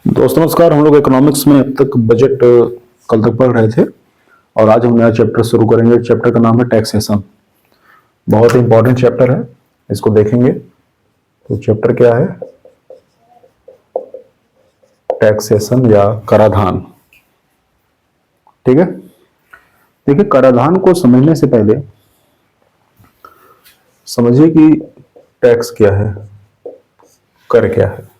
दोस्तों नमस्कार। हम लोग इकोनॉमिक्स में अब तक बजट कल तक पढ़ रहे थे और आज हम नया चैप्टर शुरू करेंगे। चैप्टर का नाम है टैक्सेशन। बहुत ही इंपॉर्टेंट चैप्टर है, इसको देखेंगे। तो चैप्टर क्या है? टैक्सेशन या कराधान। ठीक है, देखिए कराधान को समझने से पहले समझिए कि टैक्स क्या है, कर क्या है।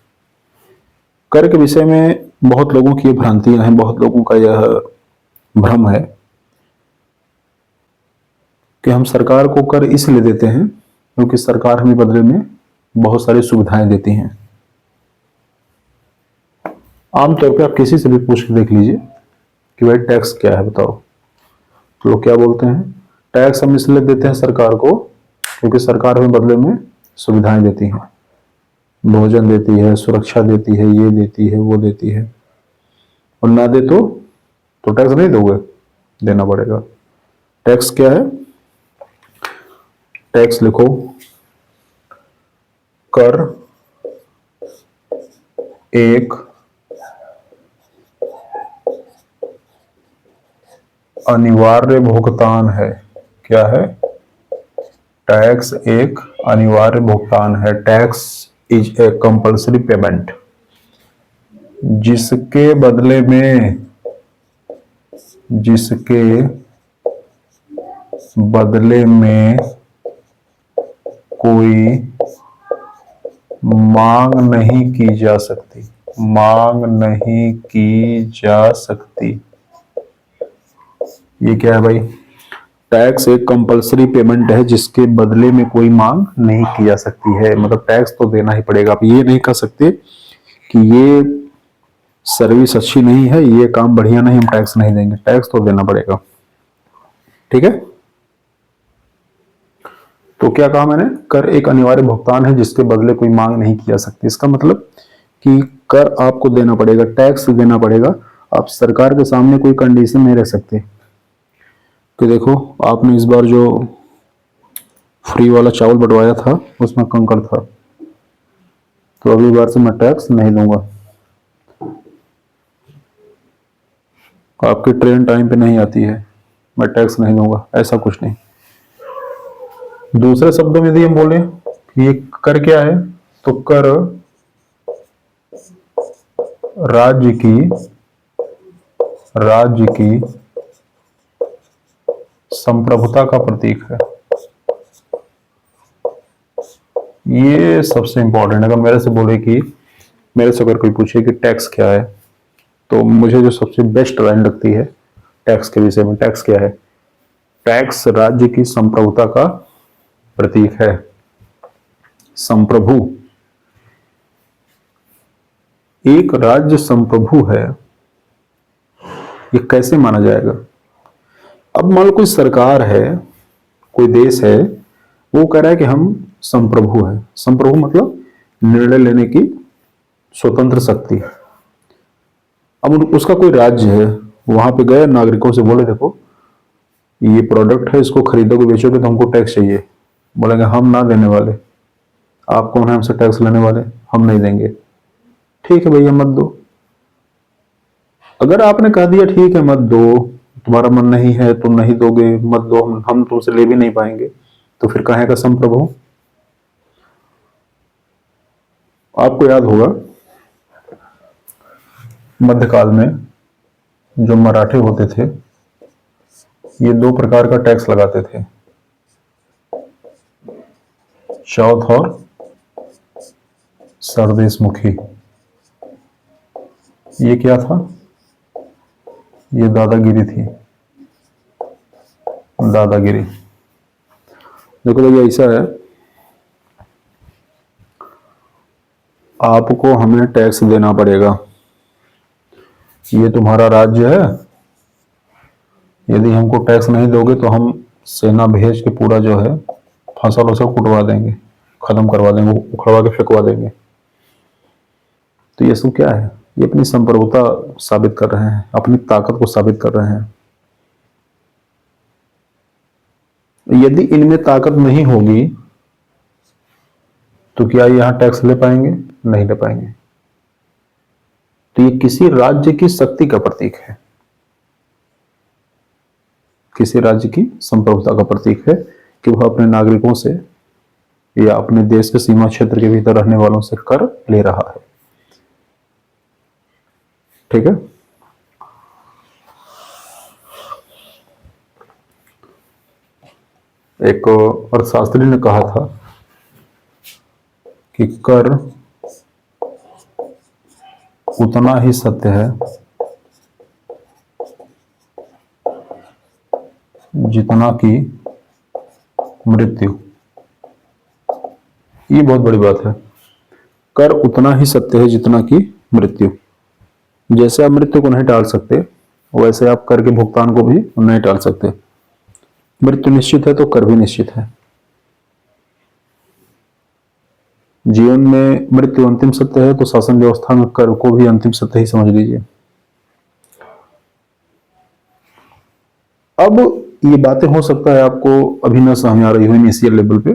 कर के विषय में बहुत लोगों की भ्रांतियां हैं, बहुत लोगों का यह भ्रम है कि हम सरकार को कर इसलिए देते हैं क्योंकि सरकार हमें बदले में बहुत सारी सुविधाएं देती हैं। आमतौर पे आप किसी से भी पूछ के देख लीजिए कि भाई टैक्स क्या है, बताओ। तो लोग क्या बोलते हैं? टैक्स हम इसलिए देते हैं सरकार को क्योंकि सरकार हमें बदले में सुविधाएं देती हैं, भोजन देती है, सुरक्षा देती है, ये देती है, वो देती है। और ना दे तो टैक्स नहीं दोगे, देना पड़ेगा। टैक्स क्या है? टैक्स लिखो, कर एक अनिवार्य भुगतान है। क्या है? टैक्स एक अनिवार्य भुगतान है। Tax is a compulsory payment, जिसके बदले में कोई मांग नहीं की जा सकती। मांग नहीं की जा सकती। ये क्या है भाई? टैक्स एक कंपल्सरी पेमेंट है जिसके बदले में कोई मांग नहीं की जा सकती है। मतलब टैक्स तो देना ही पड़ेगा। आप ये नहीं कह सकते कि ये सर्विस अच्छी नहीं है, ये काम बढ़िया नहीं, हम टैक्स नहीं देंगे। टैक्स तो देना पड़ेगा। ठीक है, तो क्या कहा मैंने? कर एक अनिवार्य भुगतान है जिसके बदले कोई मांग नहीं की जा सकती। इसका मतलब कि कर आपको देना पड़ेगा, टैक्स देना पड़ेगा। आप सरकार के सामने कोई कंडीशन नहीं रख सकते कि देखो आपने इस बार जो फ्री वाला चावल बंटवाया था उसमें कंकड़ था, तो अगली बार से मैं टैक्स नहीं दूंगा। आपकी ट्रेन टाइम पे नहीं आती है, मैं टैक्स नहीं दूंगा। ऐसा कुछ नहीं। दूसरे शब्दों में यदि हम बोले कि ये कर क्या है, तो कर राज्य की संप्रभुता का प्रतीक है। ये सबसे इंपॉर्टेंट है। अगर मेरे से अगर कोई पूछे कि टैक्स क्या है, तो मुझे जो सबसे बेस्ट लाइन लगती है टैक्स के विषय में, टैक्स क्या है? टैक्स राज्य की संप्रभुता का प्रतीक है। संप्रभु, एक राज्य संप्रभु है, ये कैसे माना जाएगा? अब मान लो कोई सरकार है, कोई देश है, वो कह रहा है कि हम संप्रभु हैं। संप्रभु मतलब निर्णय लेने की स्वतंत्र शक्ति। अब उसका कोई राज्य है, वहां पे गए, नागरिकों से बोले देखो ये प्रोडक्ट है, इसको खरीदोगे बेचोगे तो हमको टैक्स चाहिए। बोलेंगे हम ना देने वाले। आप कौन है हमसे टैक्स लेने वाले? हम नहीं देंगे। ठीक है भैया, मत दो। अगर आपने कह दिया ठीक है मत दो, तुम्हारा मन नहीं है तुम नहीं दोगे, मत दो, हम तुमसे ले भी नहीं पाएंगे, तो फिर कहेगा संप्रभु। आपको याद होगा मध्यकाल में जो मराठे होते थे, ये दो प्रकार का टैक्स लगाते थे, चौथ और सरदेशमुखी। ये क्या था? ये दादागिरी थी। दादागिरी। देखो भैया ऐसा है, आपको हमें टैक्स देना पड़ेगा। ये तुम्हारा राज्य है, यदि हमको टैक्स नहीं दोगे तो हम सेना भेज के पूरा जो है फसल उसे कुटवा देंगे, खत्म करवा देंगे, उखड़वा के फेंकवा देंगे। तो ये सब क्या है? ये अपनी संप्रभुता साबित कर रहे हैं, अपनी ताकत को साबित कर रहे हैं। यदि इनमें ताकत नहीं होगी तो क्या यहां टैक्स ले पाएंगे? नहीं ले पाएंगे। तो ये किसी राज्य की शक्ति का प्रतीक है, किसी राज्य की संप्रभुता का प्रतीक है कि वह अपने नागरिकों से या अपने देश के सीमा क्षेत्र के भीतर रहने वालों से कर ले रहा है। ठीक है। एक अर्थशास्त्री ने कहा था कि कर उतना ही सत्य है जितना कि मृत्यु। ये बहुत बड़ी बात है। कर उतना ही सत्य है जितना कि मृत्यु। जैसे आप मृत्यु को नहीं टाल सकते, वैसे आप कर के भुगतान को भी नहीं टाल सकते। मृत्यु निश्चित है तो कर भी निश्चित है। जीवन में मृत्यु अंतिम सत्य है तो शासन व्यवस्था में कर को भी अंतिम सत्य ही समझ लीजिए। अब ये बातें हो सकता है आपको अभी न समझ आ रही हो इनिशियल लेवल पे,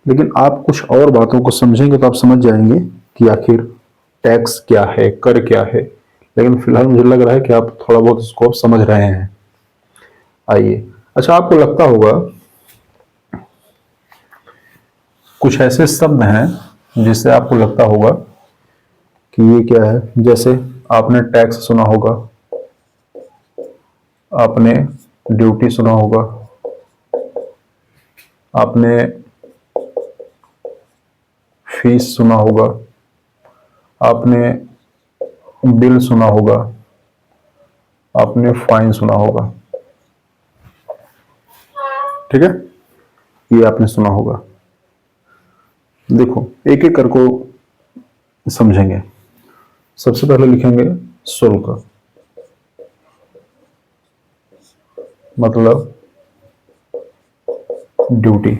लेकिन आप कुछ और बातों को समझेंगे तो आप समझ जाएंगे कि आखिर टैक्स क्या है, कर क्या है। लेकिन फिलहाल मुझे लग रहा है कि आप थोड़ा बहुत इसको समझ रहे हैं। आइए, अच्छा, आपको लगता होगा कुछ ऐसे शब्द हैं जिससे आपको लगता होगा कि ये क्या है। जैसे आपने टैक्स सुना होगा, आपने ड्यूटी सुना होगा, आपने फीस सुना होगा, आपने बिल सुना होगा, आपने फाइन सुना होगा। ठीक है, ये आपने सुना होगा। देखो, एक एक करको समझेंगे। सबसे पहले लिखेंगे शुल्क, मतलब ड्यूटी।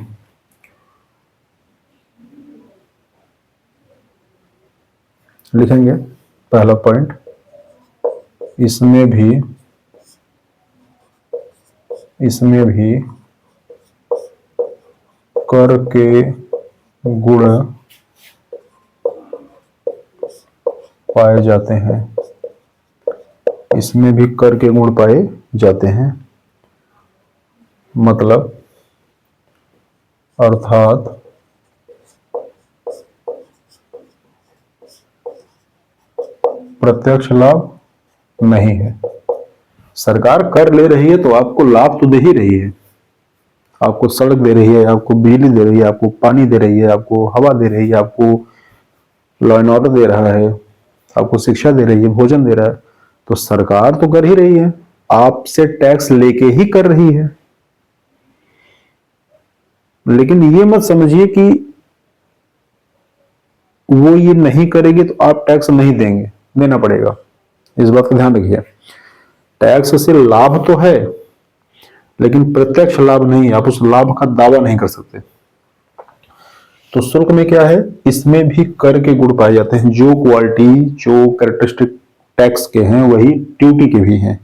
लिखेंगे पहला पॉइंट, इसमें भी कर के गुण पाए जाते हैं। इसमें भी कर के गुण पाए जाते हैं, मतलब अर्थात प्रत्यक्ष लाभ नहीं है। सरकार कर ले रही है तो आपको लाभ तो दे ही रही है। आपको सड़क दे रही है, आपको बिजली दे रही है, आपको पानी दे रही है, आपको हवा दे रही है, आपको लॉ एंड ऑर्डर दे रहा है, आपको शिक्षा दे रही है, भोजन दे रहा है। तो सरकार तो कर ही रही है, आपसे टैक्स लेके ही कर रही है। लेकिन ये मत समझिए कि वो ये नहीं करेगी तो आप टैक्स नहीं देंगे, देना पड़ेगा। इस बात का ध्यान रखिए। टैक्स से लाभ तो है लेकिन प्रत्यक्ष लाभ नहीं, आप उस लाभ का दावा नहीं कर सकते। तो शुल्क में क्या है, इसमें भी कर के गुण पाए जाते हैं। जो क्वालिटी, जो कैरेक्टरिस्टिक टैक्स के हैं वही ड्यूटी के भी हैं।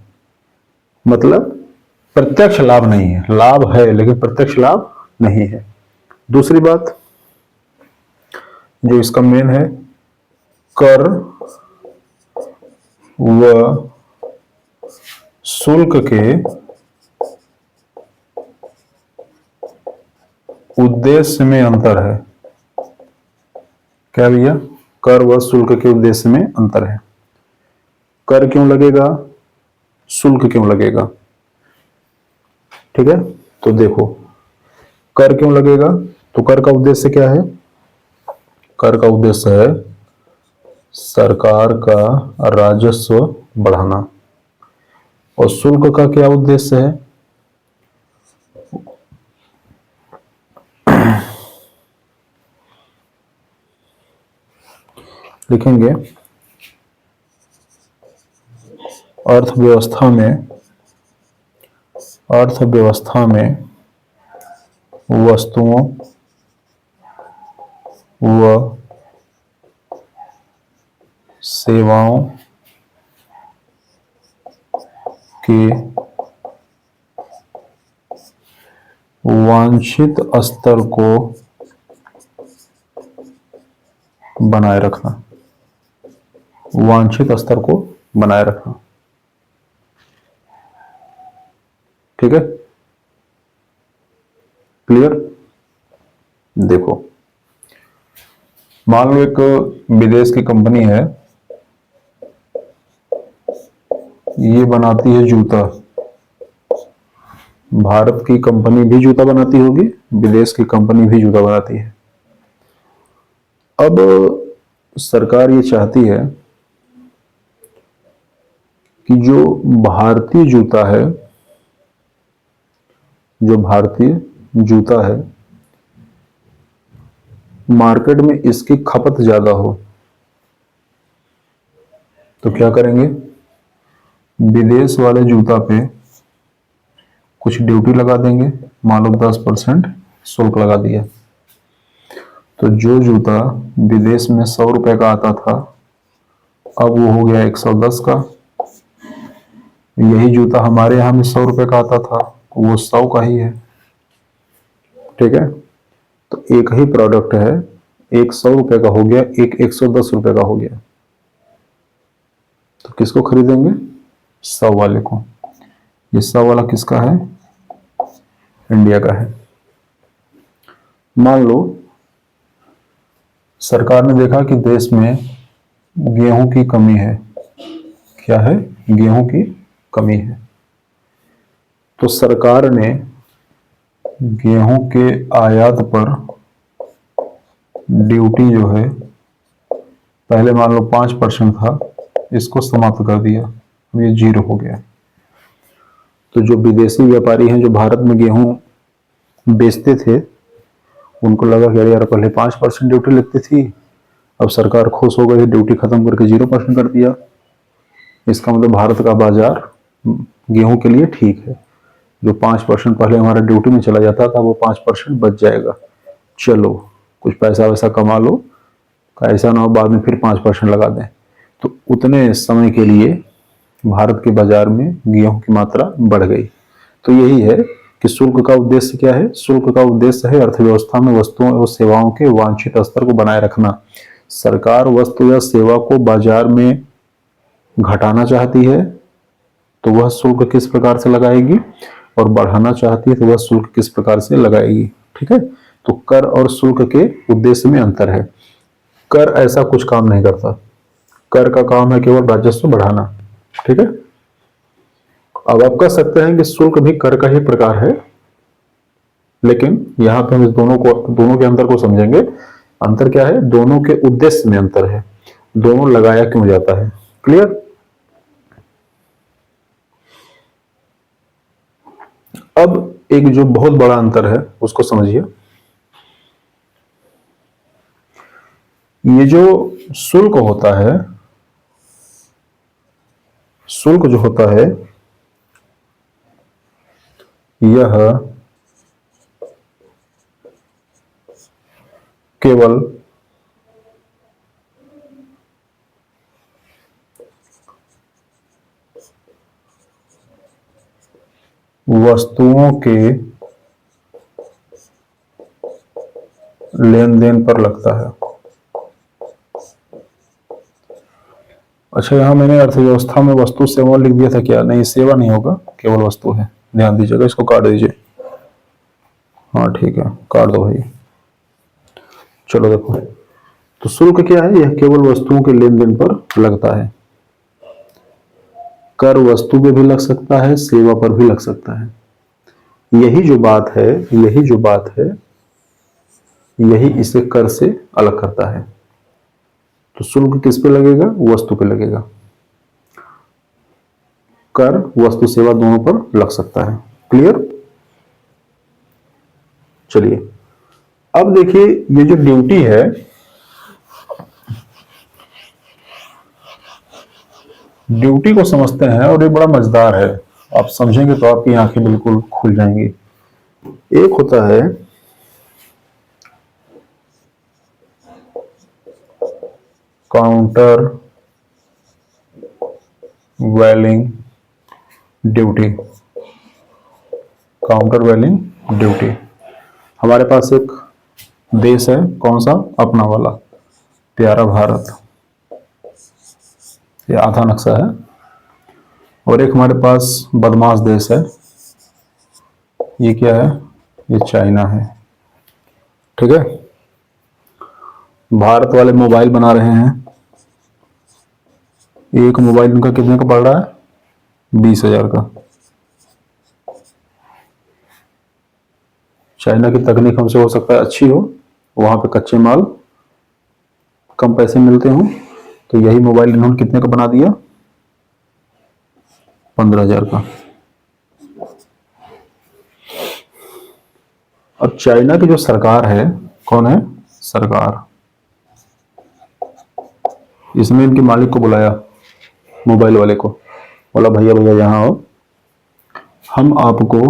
मतलब प्रत्यक्ष लाभ नहीं है, लाभ है लेकिन प्रत्यक्ष लाभ नहीं है। दूसरी बात जो इसका मेन है, कर व शुल्क के उद्देश्य में अंतर है। क्या भैया, कर व शुल्क के उद्देश्य में अंतर है। कर क्यों लगेगा, शुल्क क्यों लगेगा? ठीक है, तो देखो, कर क्यों लगेगा, तो कर का उद्देश्य क्या है? कर का उद्देश्य है सरकार का राजस्व बढ़ाना। और शुल्क का क्या उद्देश्य है? लिखेंगे अर्थव्यवस्था में वस्तुओं व सेवाओं के वांछित स्तर को बनाए रखना। वांछित स्तर को बनाए रखना। ठीक है, क्लियर। देखो, मान लो एक विदेश की कंपनी है, ये बनाती है जूता। भारत की कंपनी भी जूता बनाती होगी, विदेश की कंपनी भी जूता बनाती है। अब सरकार ये चाहती है कि जो भारतीय जूता है, जो भारतीय जूता है, मार्केट में इसकी खपत ज्यादा हो। तो क्या करेंगे, विदेश वाले जूता पे कुछ ड्यूटी लगा देंगे, मान लो 10% शुल्क लगा दिया। तो जो जूता विदेश में 100 रुपए का आता था, अब वो हो गया 110 का। यही जूता हमारे यहाँ में 100 रुपए का आता था, वो 100 का ही है। ठीक है, तो एक ही प्रोडक्ट है, एक 100 रुपए का हो गया, एक 110 रुपए का हो गया। तो किसको खरीदेंगे, 100 वाले को। ये 100 वाला किसका है, इंडिया का है। मान लो सरकार ने देखा कि देश में गेहूं की कमी है। क्या है, गेहूं की कमी है। तो सरकार ने गेहूं के आयात पर ड्यूटी जो है, पहले मान लो 5% था, इसको समाप्त कर दिया, अब ये 0 हो गया। तो जो विदेशी व्यापारी हैं जो भारत में गेहूं बेचते थे, उनको लगा कि अरे यार पहले 5% ड्यूटी लगती थी, अब सरकार खुश हो गई, ड्यूटी खत्म करके 0% कर दिया। इसका मतलब भारत का बाजार गेहूं के लिए ठीक है। जो 5% पहले हमारा ड्यूटी में चला जाता था, वो 5% बच जाएगा। चलो कुछ पैसा वैसा कमा लो, ऐसा ना हो बाद में फिर 5% लगा दें। तो उतने समय के लिए भारत के बाजार में गेहूं की मात्रा बढ़ गई। तो यही है कि शुल्क का उद्देश्य क्या है, शुल्क का उद्देश्य है अर्थव्यवस्था में वस्तुओं और सेवाओं के वांछित स्तर को बनाए रखना। सरकार वस्तु या सेवा को बाजार में घटाना चाहती है तो वह शुल्क किस प्रकार से लगाएगी, और बढ़ाना चाहती है तो वह शुल्क किस प्रकार से लगाएगी। ठीक है, तो कर और शुल्क के उद्देश्य में अंतर है। कर ऐसा कुछ काम नहीं करता, कर का काम है केवल राजस्व बढ़ाना। ठीक है, अब आप कह सकते हैं कि शुल्क भी कर का ही प्रकार है, लेकिन यहां पे हम इस दोनों के अंतर को समझेंगे। अंतर क्या है, दोनों के उद्देश्य में अंतर है, दोनों लगाया क्यों जाता है। क्लियर। अब एक जो बहुत बड़ा अंतर है उसको समझिए। ये जो शुल्क होता है, शुल्क जो होता है, यह केवल वस्तुओं के लेन देन पर लगता है। अच्छा, यहां मैंने अर्थव्यवस्था में वस्तु सेवा लिख दिया था क्या, नहीं सेवा नहीं होगा, केवल वस्तु है, ध्यान दीजिएगा, इसको काट दीजिए। हाँ ठीक है, काट दो भाई। चलो देखो, तो शुल्क क्या है, यह केवल वस्तुओं के लेन देन पर लगता है। कर वस्तु पे भी लग सकता है, सेवा पर भी लग सकता है। यही जो बात है, यही जो बात है, यही इसे कर से अलग करता है। तो शुल्क किस पे लगेगा, वस्तु पे लगेगा। कर वस्तु सेवा दोनों पर लग सकता है। क्लियर। चलिए अब देखिए, ये जो ड्यूटी है, ड्यूटी को समझते हैं और ये बड़ा मजेदार है। आप समझेंगे तो आपकी आंखें बिल्कुल खुल जाएंगी। एक होता है काउंटर वैलिंग ड्यूटी। काउंटर वैलिंग ड्यूटी, हमारे पास एक देश है, कौन सा, अपना वाला प्यारा भारत। ये आधा नक्शा है। और एक हमारे पास बदमाश देश है, ये क्या है, ये चाइना है। ठीक है, भारत वाले मोबाइल बना रहे हैं। एक मोबाइल उनका कितने का पड़ रहा है, 20,000 का। चाइना की तकनीक हमसे हो सकता है अच्छी हो, वहां पे कच्चे माल कम पैसे मिलते हों, तो यही मोबाइल इन्होंने कितने का बना दिया, 15,000 का। अब चाइना की जो सरकार है, कौन है सरकार, इसने इनके मालिक को बुलाया, मोबाइल वाले को, बोला भैया भैया यहाँ आओ, हम आपको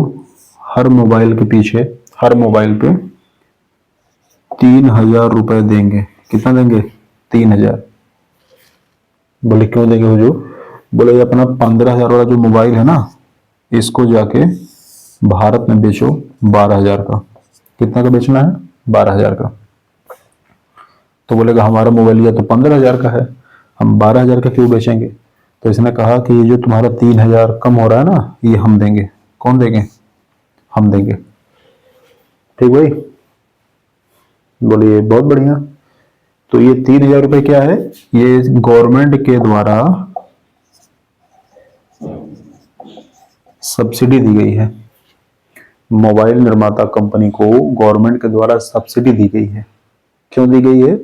हर मोबाइल के पीछे, हर मोबाइल पे 3,000 रुपए देंगे। कितना देंगे, 3,000। बोले क्यों देंगे हुजूर, बोले ये अपना 15,000 वाला जो मोबाइल है ना, इसको जाके भारत में बेचो 12,000 का। कितना का बेचना है, 12,000 का। तो बोलेगा हमारा मोबाइल या तो 15,000 का है, हम 12,000 का क्यों बेचेंगे। तो इसने कहा कि ये जो तुम्हारा 3,000 कम हो रहा है ना, ये हम देंगे। कौन देंगे, हम देंगे। ठीक भाई, बोलिए बहुत बढ़िया। तो ये 3,000 रुपए क्या है, ये गवर्नमेंट के द्वारा सब्सिडी दी गई है। मोबाइल निर्माता कंपनी को गवर्नमेंट के द्वारा सब्सिडी दी गई है। क्यों दी गई है,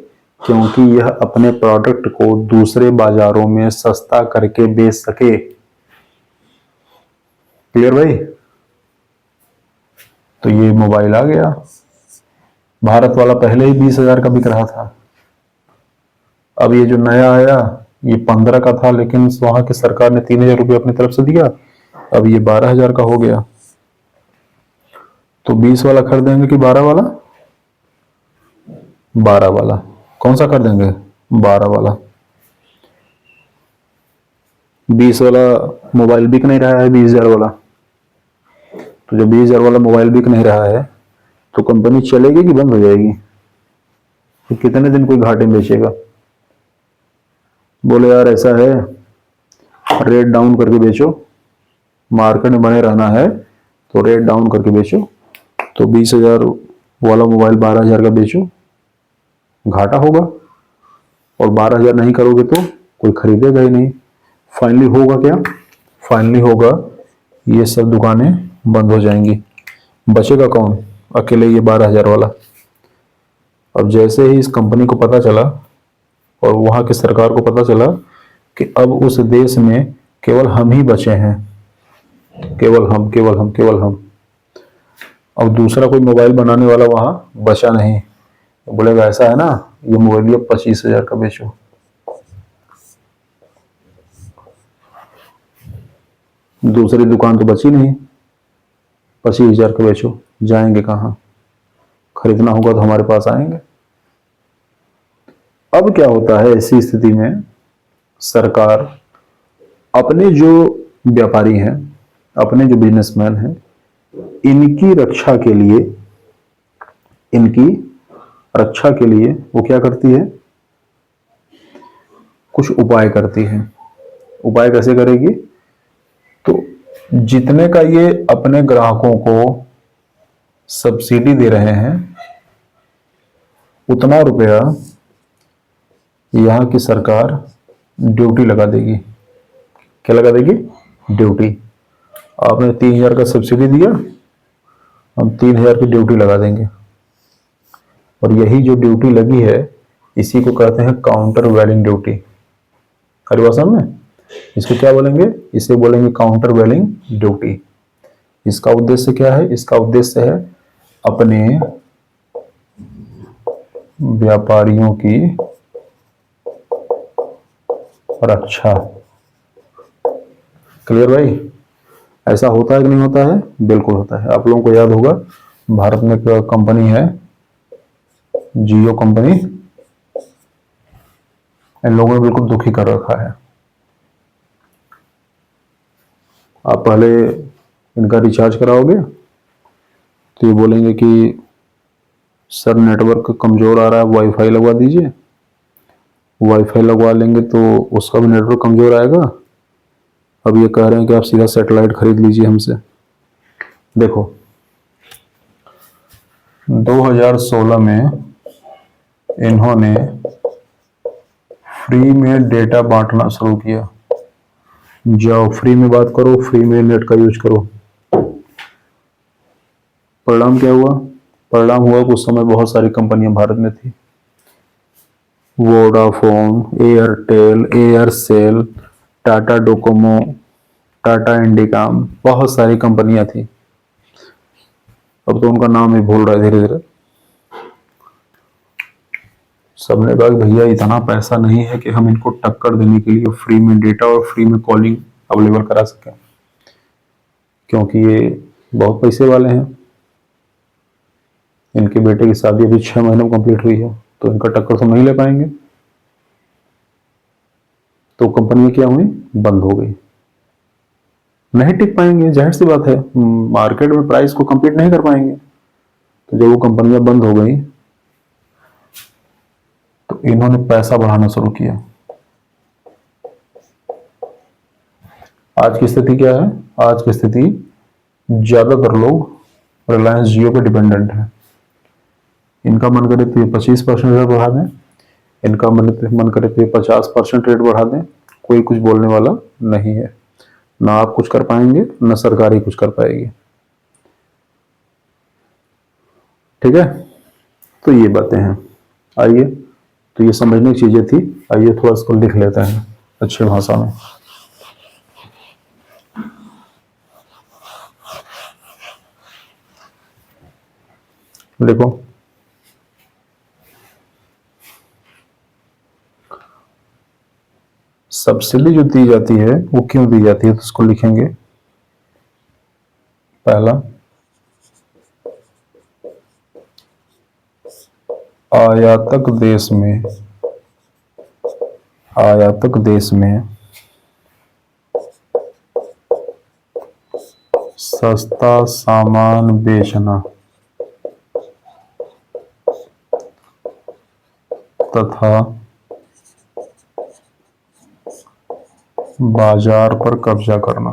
क्योंकि यह अपने प्रोडक्ट को दूसरे बाजारों में सस्ता करके बेच सके। क्लियर भाई। तो ये मोबाइल आ गया, भारत वाला पहले ही 20,000 का बिक रहा था। अब ये जो नया आया ये 15 का था, लेकिन वहां की सरकार ने 3,000 रुपये अपनी तरफ से दिया, अब ये 12,000 का हो गया। तो 20 वाला खरीदेंगे कि 12 वाला, 12 वाला। कौन सा कर देंगे, 12 वाला। 20 वाला मोबाइल बिक नहीं रहा है, 20,000 वाला। तो जब 20,000 वाला मोबाइल बिक नहीं रहा है तो कंपनी चलेगी कि बंद हो जाएगी, तो कितने दिन कोई घाटे में बेचेगा। बोले यार ऐसा है, रेट डाउन करके बेचो, मार्केट में बने रहना है तो रेट डाउन करके बेचो। तो 20,000 वाला मोबाइल 12,000 का बेचो, घाटा होगा। और 12,000 नहीं करोगे तो कोई खरीदेगा ही नहीं। फाइनली होगा क्या, फाइनली होगा ये सब दुकानें बंद हो जाएंगी। बचेगा कौन, अकेले ये 12,000 वाला। अब जैसे ही इस कंपनी को पता चला और वहां की सरकार को पता चला कि अब उस देश में केवल हम ही बचे हैं, केवल हम, केवल हम, केवल हम, अब दूसरा कोई मोबाइल बनाने वाला वहां बचा नहीं। बोलेगा ऐसा है ना, ये मोबाइल 25,000 का बेचो। दूसरी दुकान तो बची नहीं, 25,000 का बेचो, जाएंगे कहां, खरीदना होगा तो हमारे पास आएंगे। अब क्या होता है ऐसी स्थिति में, सरकार अपने जो व्यापारी हैं, अपने जो बिजनेसमैन हैं, इनकी रक्षा के लिए, इनकी रक्षा के लिए वो क्या करती है, कुछ उपाय करती है। उपाय कैसे करेगी, तो जितने का ये अपने ग्राहकों को सब्सिडी दे रहे हैं उतना रुपया यहां की सरकार ड्यूटी लगा देगी। क्या लगा देगी, ड्यूटी। आपने 3,000 का सब्सिडी दिया, हम 3,000 की ड्यूटी लगा देंगे। और यही जो ड्यूटी लगी है इसी को कहते हैं काउंटर वैलिंग ड्यूटी। हरी भाषा में इसको क्या बोलेंगे, इसे बोलेंगे काउंटर वैलिंग ड्यूटी। इसका उद्देश्य क्या है, इसका उद्देश्य है अपने व्यापारियों की रक्षा। क्लियर भाई। ऐसा होता है कि नहीं होता है, बिल्कुल होता है। आप लोगों को याद होगा भारत में एक कंपनी है जियो कंपनी, इन लोगों ने बिल्कुल दुखी कर रखा है। आप पहले इनका रिचार्ज कराओगे तो ये बोलेंगे कि सर नेटवर्क कमजोर आ रहा है, वाईफाई लगवा दीजिए। वाईफाई लगवा लेंगे तो उसका भी नेटवर्क कमज़ोर आएगा। अब ये कह रहे हैं कि आप सीधा सैटेलाइट खरीद लीजिए हमसे। देखो 2016 में इन्होंने फ्री में डेटा बांटना शुरू किया। जाओ फ्री में बात करो, फ्री में नेट का यूज करो। परिणाम क्या हुआ? परिणाम हुआ कि उस समय बहुत सारी कंपनियां भारत में थी। Vodafone, Airtel, Aircel, Tata Docomo, Tata Indicom, बहुत सारी कंपनियां थी। अब तो उनका नाम ही भूल रहा है धीरे धीरे। सबने कहा कि भैया इतना पैसा नहीं है कि हम इनको टक्कर देने के लिए फ्री में डेटा और फ्री में कॉलिंग अवेलेबल करा सकें, क्योंकि ये बहुत पैसे वाले हैं। इनके बेटे की शादी अभी 6 महीने में कंप्लीट हुई है, तो इनका टक्कर तो नहीं ले पाएंगे। तो कंपनी क्या हुई? बंद हो गई। नहीं टिक पाएंगे, जाहिर सी बात है, मार्केट में प्राइस को कंपीट नहीं कर पाएंगे। तो जब वो कंपनियां बंद हो गई तो इन्होंने पैसा बढ़ाना शुरू किया। आज की स्थिति क्या है? आज की स्थिति ज्यादातर लोग रिलायंस जियो पे डिपेंडेंट है। इनका मन करे तो ये 25% रेट बढ़ा दें, इनका मन करे तो ये 50% रेट बढ़ा दें, कोई कुछ बोलने वाला नहीं है। ना आप कुछ कर पाएंगे, ना सरकार ही कुछ कर पाएगी। ठीक है, तो ये बातें हैं। आइए, तो ये समझने की चीजें थी। आइए थोड़ा इसको लिख लेते हैं अच्छी भाषा में। देखो, सब्सिडी जो दी जाती है वो क्यों दी जाती है, तो उसको लिखेंगे। पहला, आयातक देश में सस्ता सामान बेचना तथा बाजार पर कब्जा करना।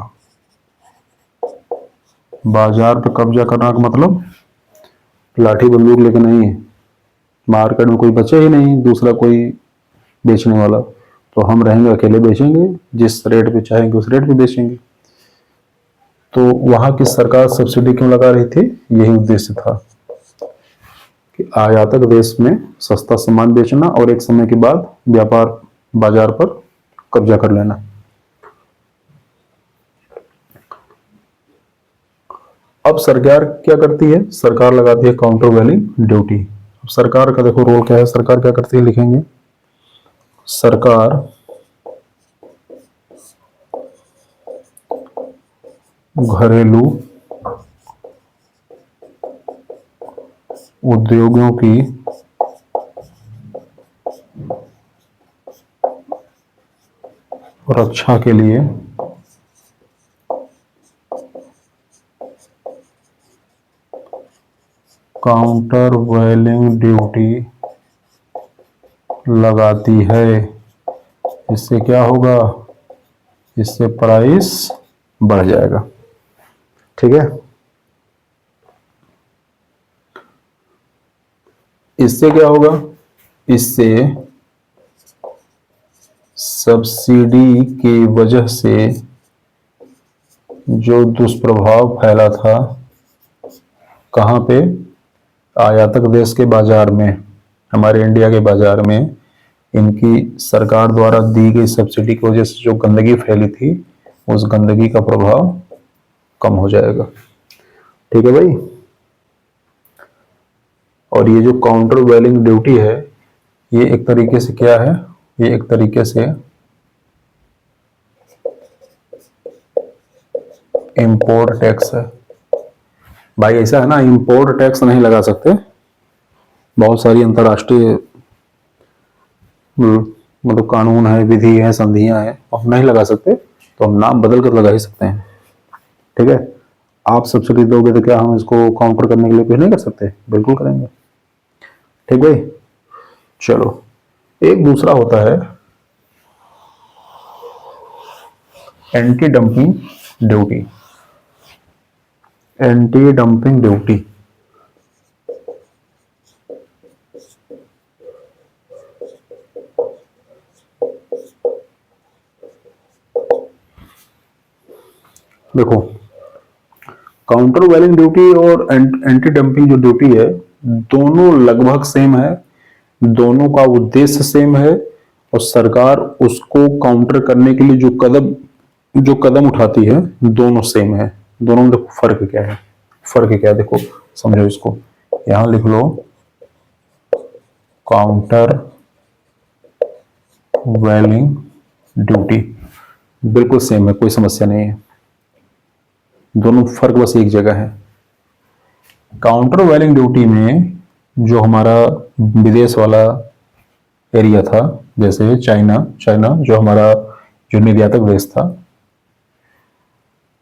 बाजार पर कब्जा करना का मतलब लाठी बंदूक लेके नहीं है। मार्केट में कोई बचे ही नहीं दूसरा कोई बेचने वाला, तो हम रहेंगे अकेले, बेचेंगे जिस रेट पे चाहेंगे उस रेट पे बेचेंगे। तो वहां की सरकार सब्सिडी क्यों लगा रही थी? यही उद्देश्य था कि आयातक देश में सस्ता सामान बेचना और एक समय के बाद व्यापार बाजार पर कब्जा कर लेना। अब सरकार क्या करती है? सरकार लगाती है काउंटर वैलिंग ड्यूटी। अब सरकार का देखो रोल क्या है, सरकार क्या करती है, लिखेंगे। सरकार घरेलू उद्योगों की रक्षा के लिए काउंटर वैलिंग ड्यूटी लगाती है। इससे क्या होगा? इससे प्राइस बढ़ जाएगा। ठीक है, इससे क्या होगा? इससे सब्सिडी की वजह से जो दुष्प्रभाव फैला था, कहाँ पे? आयातक देश के बाजार में, हमारे इंडिया के बाजार में इनकी सरकार द्वारा दी गई सब्सिडी की वजह से जो गंदगी फैली थी, उस गंदगी का प्रभाव कम हो जाएगा। ठीक है भाई। और ये जो काउंटर वैलिंग ड्यूटी है, ये एक तरीके से क्या है? ये एक तरीके से इंपोर्ट टैक्स है। भाई ऐसा है ना, इंपोर्ट टैक्स नहीं लगा सकते, बहुत सारी अंतर्राष्ट्रीय मतलब कानून है, विधि है, संधियां हैं, हम नहीं लगा सकते, तो हम नाम बदल कर लगा ही सकते हैं। ठीक है, आप सब्सिडी दोगे तो क्या हम इसको काउंटर करने के लिए कुछ नहीं कर सकते? बिल्कुल करेंगे। ठीक भाई, चलो एक दूसरा होता है anti dumping duty. Anti dumping duty देखो, काउंटर वैलिंग ड्यूटी और एंटी डंपिंग जो ड्यूटी है, दोनों लगभग सेम है, दोनों का उद्देश्य सेम है, और सरकार उसको काउंटर करने के लिए जो कदम उठाती है दोनों सेम है। दोनों में देखो फर्क क्या है, फर्क क्या है देखो, समझो इसको। यहां लिख लो काउंटर वैलिंग ड्यूटी, बिल्कुल सेम है, कोई समस्या नहीं है, दोनों फर्क बस एक जगह है। काउंटर वैलिंग ड्यूटी में जो हमारा विदेश वाला एरिया था, जैसे चाइना जो हमारा जो निर्यातक देश था,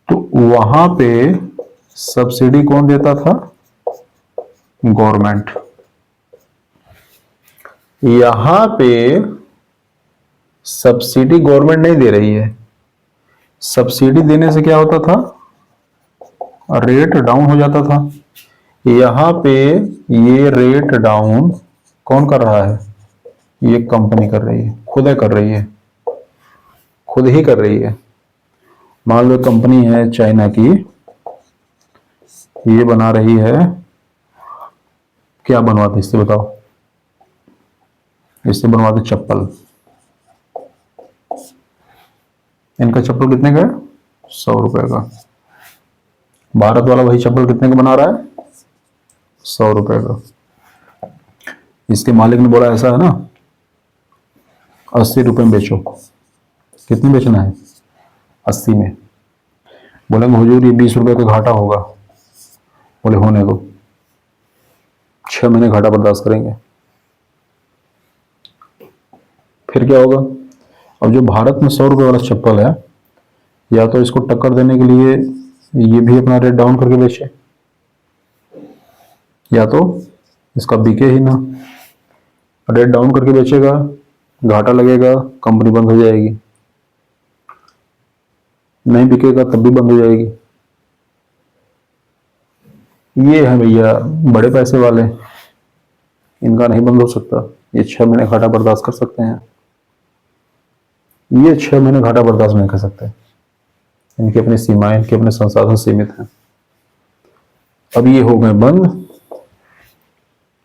तो वहां पे सब्सिडी कौन देता था? गवर्नमेंट। यहां पे सब्सिडी गवर्नमेंट नहीं दे रही है। सब्सिडी देने से क्या होता था? रेट डाउन हो जाता था। यहां पे ये रेट डाउन कौन कर रहा है? ये कंपनी कर रही है, खुद ही कर रही है, खुद ही कर रही है। मान लो कंपनी है चाइना की, ये बना रही है, क्या बनवाते इससे बताओ? इससे बनवाते चप्पल। इनका चप्पल कितने का है? 100 रुपए का। भारत वाला वही चप्पल कितने का बना रहा है? 100 रुपए का। इसके मालिक ने बोला ऐसा है ना, 80 रुपए में बेचो। कितने बेचना है? 80 में। बोलेंगे हुजूर ये 20 रुपए का घाटा होगा। बोले होने दो, 6 महीने घाटा बर्दाश्त करेंगे। फिर क्या होगा? अब जो भारत में 100 रुपए वाला चप्पल है, या तो इसको टक्कर देने के लिए ये भी अपना रेट डाउन करके बेचे, या तो इसका बिके ही ना। रेट डाउन करके बेचेगा, घाटा लगेगा, कंपनी बंद हो जाएगी। नहीं बिकेगा तब भी बंद हो जाएगी। ये है भैया बड़े पैसे वाले, इनका नहीं बंद हो सकता। ये 6 महीने घाटा बर्दाश्त कर सकते हैं, ये 6 महीने घाटा बर्दाश्त नहीं कर सकते। इनकी अपनी सीमाएं, इनके अपने संसाधन सीमित हैं। अब ये हो गए बंद।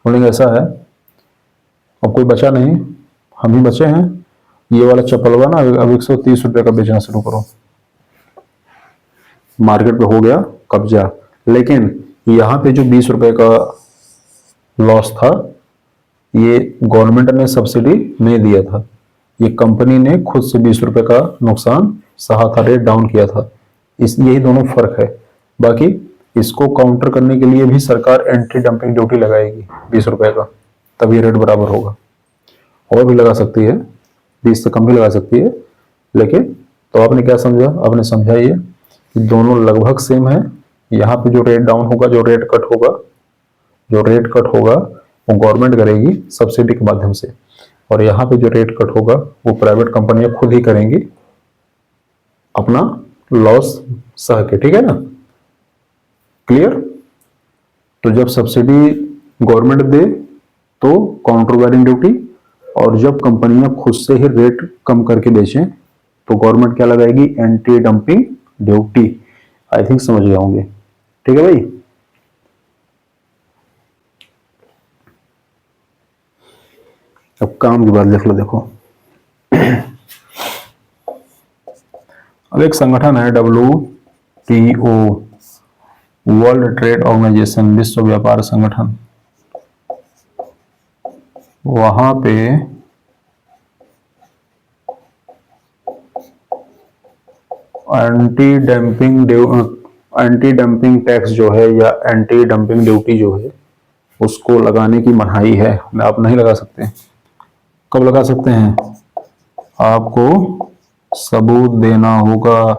बोलेंगे ऐसा है, अब कोई बचा नहीं, हम ही बचे हैं। ये वाला चप्पलवा ना अब 130 रुपए का बेचना शुरू करो। मार्केट पे हो गया कब्जा। लेकिन यहाँ पे जो 20 रुपए का लॉस था, ये गवर्नमेंट ने सब्सिडी नहीं दिया था, ये कंपनी ने खुद से 20 रुपए का नुकसान सहा था, रेट डाउन किया था। यही दोनों फर्क है। बाकी इसको काउंटर करने के लिए भी सरकार एंटी डंपिंग ड्यूटी लगाएगी 20 रुपए का, तभी रेट बराबर होगा। और भी लगा सकती है, 20 से कम भी लगा सकती है। लेकिन तो आपने क्या समझा? आपने समझा ये कि दोनों लगभग सेम है। यहाँ पे जो रेट डाउन होगा, जो रेट कट होगा वो गवर्नमेंट करेगी सब्सिडी के माध्यम से, और यहाँ पे जो रेट कट होगा वो प्राइवेट कंपनियां खुद ही करेंगी अपना लॉस सह के। ठीक है ना? क्लियर? तो जब सब्सिडी गवर्नमेंट दे तो काउंटर वैलिंग ड्यूटी, और जब कंपनियां खुद से ही रेट कम करके बेचें तो गवर्नमेंट क्या लगाएगी? Anti dumping duty. I think समझ गए होंगे। ठीक है भाई? अब काम की बात लिख लो। देखो अब एक संगठन है WTO, वर्ल्ड ट्रेड ऑर्गेनाइजेशन, विश्व व्यापार संगठन। वहां पे एंटी डंपिंग टैक्स जो है, या एंटी डंपिंग ड्यूटी जो है, उसको लगाने की मनाही है। आप नहीं लगा सकते। कब लगा सकते हैं? आपको सबूत देना होगा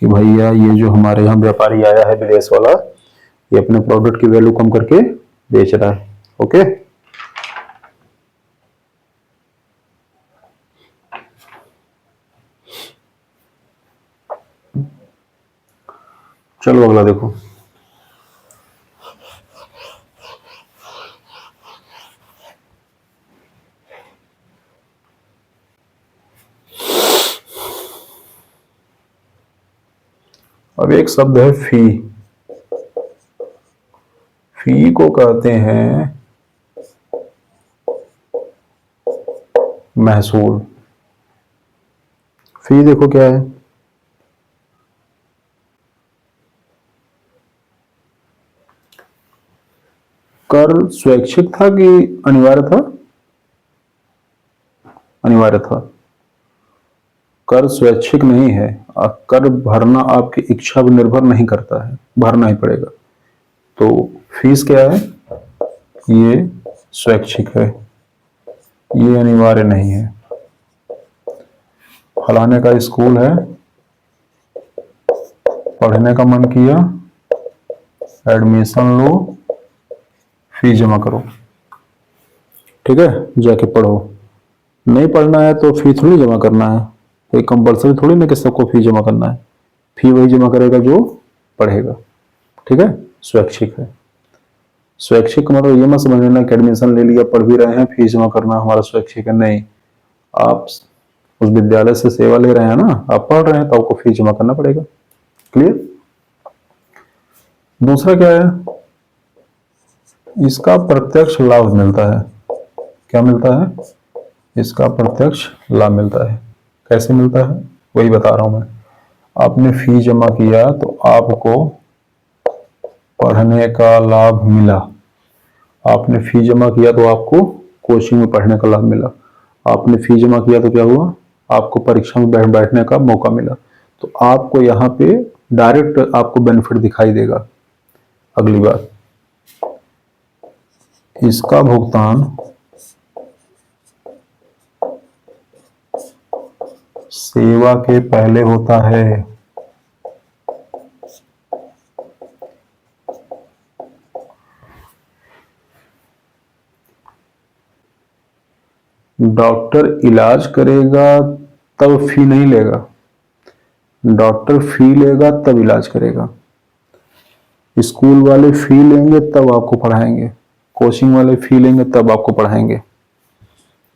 कि भैया ये जो हमारे यहाँ व्यापारी आया है विदेश वाला, ये अपने प्रोडक्ट की वैल्यू कम करके बेच रहा है। ओके? चलो अगला देखो। अब एक शब्द है फी। फी को कहते हैं महसूल। फी देखो क्या है, कर स्वैच्छिक था कि अनिवार्य था? अनिवार्य था। कर स्वैच्छिक नहीं है, कर भरना आपकी इच्छा पर निर्भर नहीं करता है, भरना ही पड़ेगा। तो फीस क्या है? ये स्वैच्छिक है, ये अनिवार्य नहीं है। फलाने का स्कूल है, पढ़ने का मन किया, एडमिशन लो, फीस जमा करो, ठीक है, जाके पढ़ो। नहीं पढ़ना है तो फी थोड़ी जमा करना है, कोई कंपल्सरी थोड़ी ना कि सबको फी जमा करना है। फी वही जमा करेगा जो पढ़ेगा, ठीक है। स्वैच्छिक है। स्वैच्छिक का मतलब ये मत समझ लेना कि एडमिशन ले लिया, पढ़ भी रहे हैं, फीस जमा करना हमारा स्वैच्छिक है, नहीं। आप उस विद्यालय से सेवा ले रहे हैं ना, आप पढ़ रहे हैं तो आपको फीस जमा करना पड़ेगा। क्लियर? दूसरा क्या है, इसका प्रत्यक्ष लाभ मिलता है। क्या मिलता है? इसका प्रत्यक्ष लाभ मिलता है। कैसे मिलता है वही बता रहा हूं मैं। आपने फी जमा किया तो आपको पढ़ने का लाभ मिला। आपने फी जमा किया तो आपको कोचिंग में पढ़ने का लाभ मिला। आपने फी जमा किया तो क्या हुआ? आपको परीक्षा में बैठने का मौका मिला। तो आपको यहाँ पे डायरेक्ट आपको बेनिफिट दिखाई देगा। अगली बात, इसका भुगतान सेवा के पहले होता है। डॉक्टर इलाज करेगा तब फी नहीं लेगा, डॉक्टर फी लेगा तब इलाज करेगा। स्कूल वाले फी लेंगे तब आपको पढ़ाएंगे, कोचिंग वाले फी लेंगे तब आपको पढ़ाएंगे।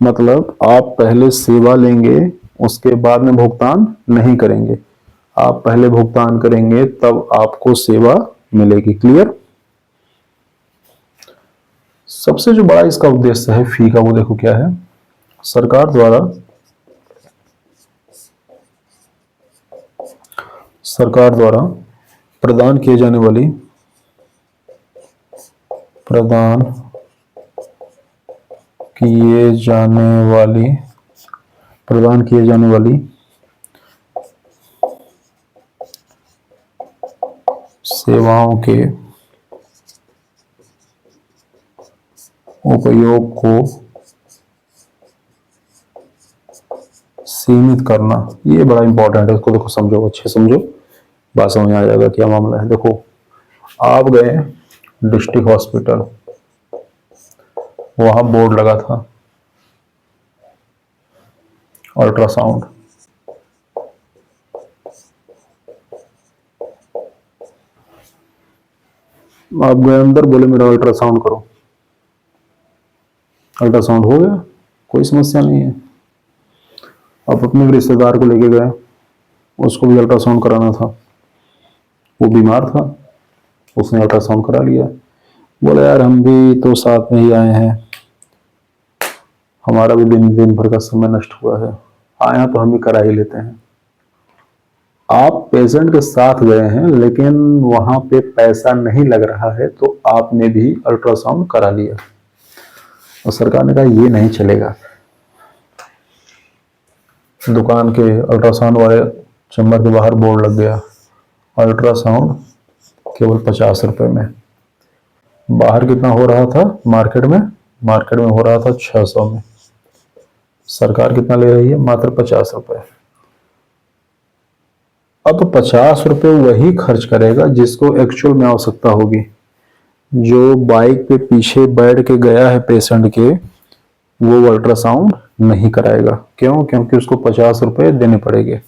मतलब आप पहले सेवा लेंगे, उसके बाद में भुगतान नहीं करेंगे। आप पहले भुगतान करेंगे तब आपको सेवा मिलेगी। क्लियर? सबसे जो बड़ा इसका उद्देश्य है फी का, वो देखो क्या है। सरकार द्वारा प्रदान किए जाने वाली सेवाओं के उपयोग को सीमित करना, ये बड़ा इंपॉर्टेंट है। इसको देखो, समझो, अच्छे समझो, बात समझ में आ जाएगा क्या मामला है। देखो, आप गए डिस्ट्रिक्ट हॉस्पिटल, वहां बोर्ड लगा था अल्ट्रासाउंड। आप गए अंदर, बोले मेरा अल्ट्रासाउंड करो। अल्ट्रासाउंड हो गया, कोई समस्या नहीं है। आप अपने रिश्तेदार को लेके गए, उसको भी अल्ट्रासाउंड कराना था, वो बीमार था, उसने अल्ट्रासाउंड करा लिया। बोले यार हम भी तो साथ में ही आए हैं, हमारा भी दिन भर का समय नष्ट हुआ है, आए हैं तो हम भी करा ही लेते हैं। आप पेशेंट के साथ गए हैं लेकिन वहां पे पैसा नहीं लग रहा है, तो आपने भी अल्ट्रासाउंड करा लिया। और सरकार ने कहा ये नहीं चलेगा। दुकान के अल्ट्रासाउंड वाले चैम्बर के बाहर बोर्ड लग गया, अल्ट्रासाउंड केवल 50 रुपए में। बाहर कितना हो रहा था मार्केट में हो रहा था 600 में। सरकार कितना ले रही है? मात्र 50 रुपए। अब 50 रुपए वही खर्च करेगा जिसको एक्चुअल में आवश्यकता होगी। जो बाइक पे पीछे बैठ के गया है पेशेंट के, वो अल्ट्रासाउंड नहीं कराएगा। क्यों? क्योंकि उसको 50 रुपए देने पड़ेंगे।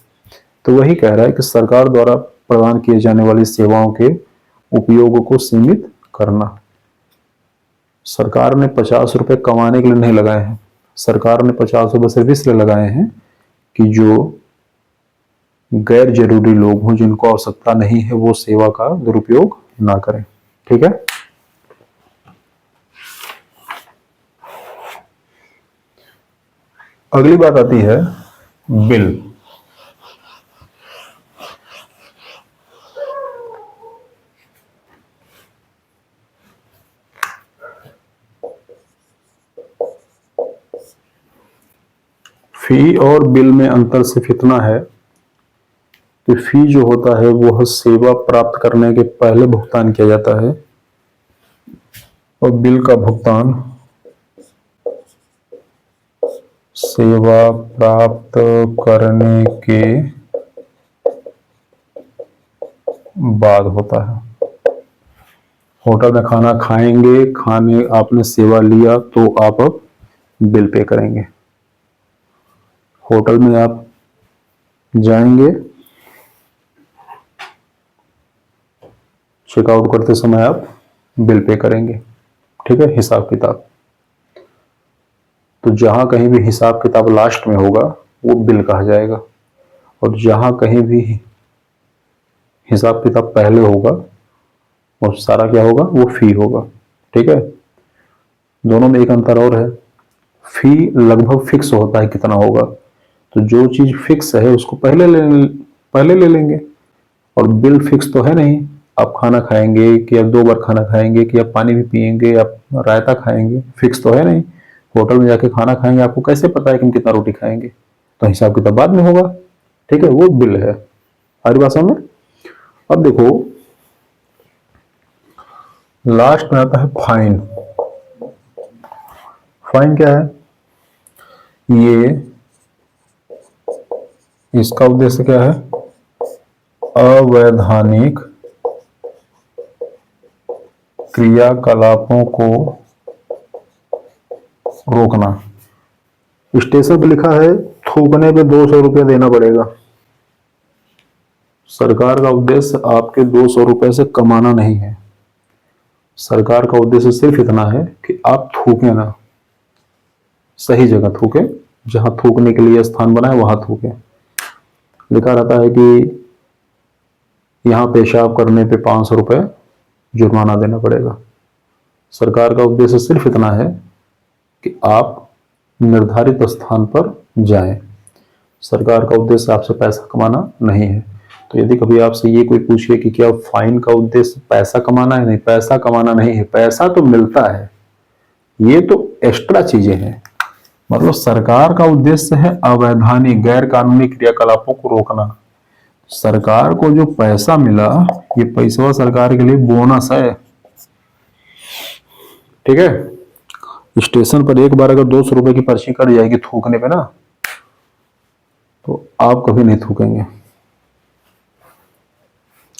तो वही कह रहा है कि सरकार द्वारा प्रदान किए जाने वाली सेवाओं के उपयोग को सीमित करना। सरकार ने 50 रुपए कमाने के लिए नहीं लगाए हैं, सरकार ने 50 रुपए सिर्फ इसलिए लगाए हैं कि जो गैर जरूरी लोग हों, जिनको आवश्यकता नहीं है, वो सेवा का दुरुपयोग ना करें। ठीक है। अगली बात आती है बिल। फी और बिल में अंतर सिर्फ इतना है कि फी जो होता है वह सेवा प्राप्त करने के पहले भुगतान किया जाता है और बिल का भुगतान सेवा प्राप्त करने के बाद होता है। होटल में खाना खाएंगे, खाने आपने सेवा लिया तो आप अब बिल पे करेंगे। होटल में आप जाएंगे, चेकआउट करते समय आप बिल पे करेंगे। ठीक है, हिसाब किताब। तो जहां कहीं भी हिसाब किताब लास्ट में होगा वो बिल कहा जाएगा, और जहां कहीं भी हिसाब किताब पहले होगा और सारा क्या होगा, वो फी होगा। ठीक है। दोनों में एक अंतर और है, फी लगभग फिक्स होता है कितना होगा, तो जो चीज फिक्स है उसको पहले ले लेंगे, और बिल फिक्स तो है नहीं। आप खाना खाएंगे कि आप 2 बार खाना खाएंगे कि आप पानी भी पिएंगे, आप रायता खाएंगे, फिक्स तो है नहीं। होटल में जाके खाना खाएंगे, आपको कैसे पता है कि हम कितना रोटी खाएंगे, तो हिसाब किताब बाद में होगा। ठीक है, वो बिल है। हमारी बात समझ में। अब देखो लास्ट में आता है फाइन। फाइन क्या है, ये इसका उद्देश्य क्या है, अवैधानिक क्रियाकलापों को रोकना। स्टेशन पे लिखा है थूकने पे 200 रुपया देना पड़ेगा। सरकार का उद्देश्य आपके 200 रुपए से कमाना नहीं है, सरकार का उद्देश्य सिर्फ इतना है कि आप थूके ना, सही जगह थूके, जहां थूकने के लिए स्थान बना है वहां थूके। लिखा रहता है कि यहां पेशाब करने पे 500 रुपए जुर्माना देना पड़ेगा। सरकार का उद्देश्य सिर्फ इतना है कि आप निर्धारित स्थान पर जाएं। सरकार का उद्देश्य आपसे पैसा कमाना नहीं है। तो यदि कभी आपसे ये कोई पूछे कि क्या फाइन का उद्देश्य पैसा कमाना है, नहीं, पैसा कमाना नहीं है। पैसा तो मिलता है, ये तो एक्स्ट्रा चीजें हैं। मतलब सरकार का उद्देश्य है अवैधानिक गैर कानूनी क्रियाकलापों को रोकना। सरकार को जो पैसा मिला, ये पैसा सरकार के लिए बोनस है। ठीक है। स्टेशन पर एक बार अगर 200 रुपए की पर्ची कट जाएगी थूकने पे ना, तो आप कभी नहीं थूकेंगे।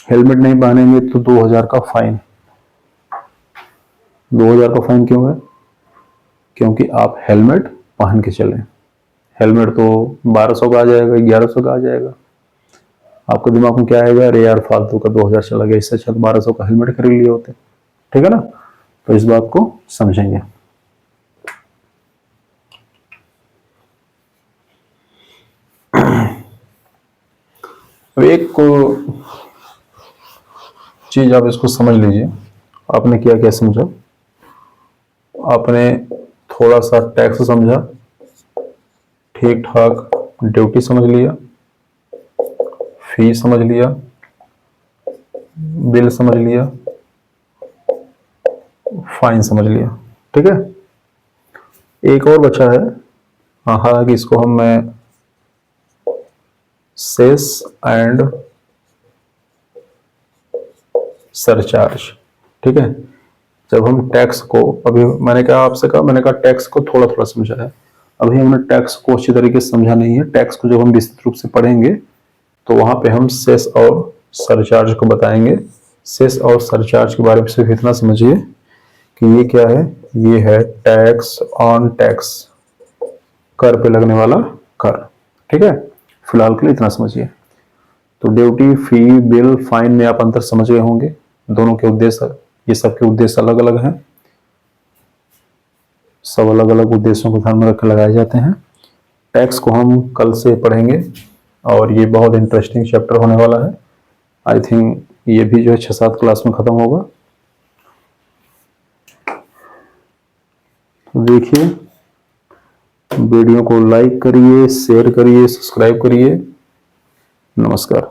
हेलमेट नहीं पहनेंगे तो 2000 का फाइन। 2000 का फाइन क्यों है, क्योंकि आप हेलमेट पहन के चलें। हेलमेट तो 1200 का आ जाएगा, 1100 का आ जाएगा। आपके दिमाग में क्या आएगा, अरे यार फालतू का 2000 चला गया, इससे अच्छा 1200 का हेलमेट खरीद लिए होते। ठीक है ना। तो इस बात को समझेंगे। एक को चीज आप इसको समझ लीजिए। आपने क्या क्या समझा, आपने थोड़ा सा टैक्स समझा, ठीक ठाक ड्यूटी समझ लिया, फी समझ लिया, बिल समझ लिया, फाइन समझ लिया। ठीक है। एक और बचा है, हालांकि इसको मैं सेस एंड सरचार्ज। ठीक है। जब हम टैक्स को, अभी मैंने कहा आपसे कहा, मैंने कहा टैक्स को थोड़ा थोड़ा समझा है, अभी हमने टैक्स को अच्छी तरीके से समझा नहीं है। टैक्स को जब हम विस्तृत रूप से पढ़ेंगे तो वहां पे हम सेस और सरचार्ज को बताएंगे। सेस और सरचार्ज के बारे में सिर्फ इतना समझिए कि ये क्या है, ये है टैक्स ऑन टैक्स, कर पे लगने वाला कर। ठीक है। फिलहाल के लिए इतना समझिए। तो ड्यूटी, फी, बिल, फाइन में आप अंतर समझ गए होंगे। दोनों के उद्देश्य, ये सबके उद्देश्य अलग अलग हैं, सब अलग अलग उद्देश्यों को ध्यान में रखकर लगाए जाते हैं। टैक्स को हम कल से पढ़ेंगे और ये बहुत इंटरेस्टिंग चैप्टर होने वाला है। आई थिंक ये भी जो है 6-7 क्लास में खत्म होगा। तो देखिए, वीडियो को लाइक करिए, शेयर करिए, सब्सक्राइब करिए। नमस्कार।